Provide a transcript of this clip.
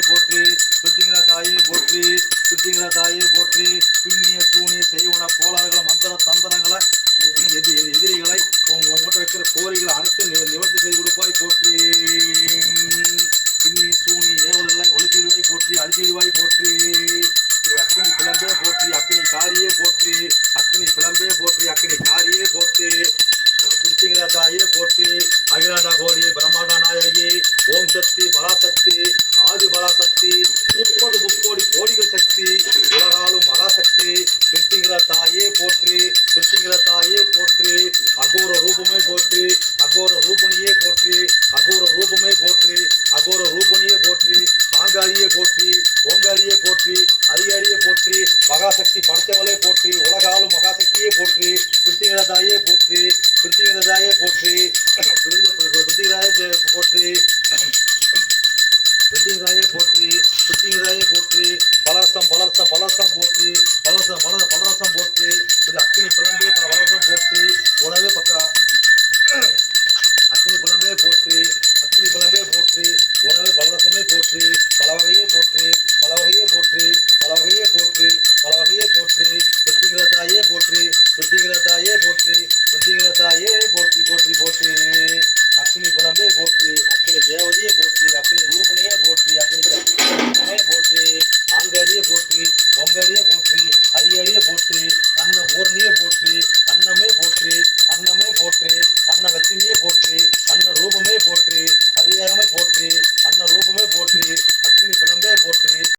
போற்றி பிரித்திங்கிற தாயே போற்றி பிரித்திங்கிற தாயே போற்றி பின்னிய சூனிய செய்வன கோளாறுகளை மந்திர தந்திரங்களை எதிரிகளை உங்கள்கிட்ட வைக்கிற கோரிகளை அனைத்தும் நிவர்த்தி செய்து கொடுப்பாய் போற்றி பின்னி சூனி ஏவல்களை ஒழுக்கிடுவாய் போற்றி அழிச்சிடுவாய் போற்றி அக்கினி பிளம்பே போற்றி அக்கினி காரியே போற்றி அக்கினி பிளம்பே போற்றி அக்கினி காரியே போற்றி பிரித்திங்கிற தாயே போற்றி அகிலாண்ட கோடி பிரம்மாண்ட நாயகி ஓம் சக்தி பராசக்தி ஆதி பராசக்தி 30 முக்கோடி கோடிகள் சக்தி உலகாலும் மகாசக்தி பிரித்திங்கிற தாயே போற்றி பிரித்திங்கிற தாயே போற்றி அகோர ரூபமே போற்றி அகோர ரூபணியே போற்றி அகோர ரூபமே போற்றி அகோர ரூபணியே போற்றி ஆங்காரியே போற்றி ஓங்காரியே போற்றி அரியாரியே போற்றி மகாசக்தி படைத்தவளே போற்றி உலகாலும் மகாசக்தியே போற்றி பிரித்திங்கிற தாயே போற்றி பிரித்திங்கிற தாயே போற்றி பிரித்திங்கிராயே போற்றி பிரித்திங்கிராயே போற்றி பிரித்திங்கிராயே போற்றி பலரசம் பலரசம் பலரசம் போற்றி பலரசம் பலரசம் போற்றி அக்கினி பிளம்பே பலரசம் போற்றி உணவே அக்கினி பிளம்பே போற்றி அக்கினி பிளம்பே போற்றி உணவே பலரசமே போற்றி பல வகையே போற்றி பல வகையே போற்றி பல வகையே போற்றி பல வகையே போற்றி பிரித்திங்கிற தாயே போற்றி பிரித்திங்கிற தாயே போற்றி பிரித்திங்கிற தாயே போற்றி போற்றி போற்றி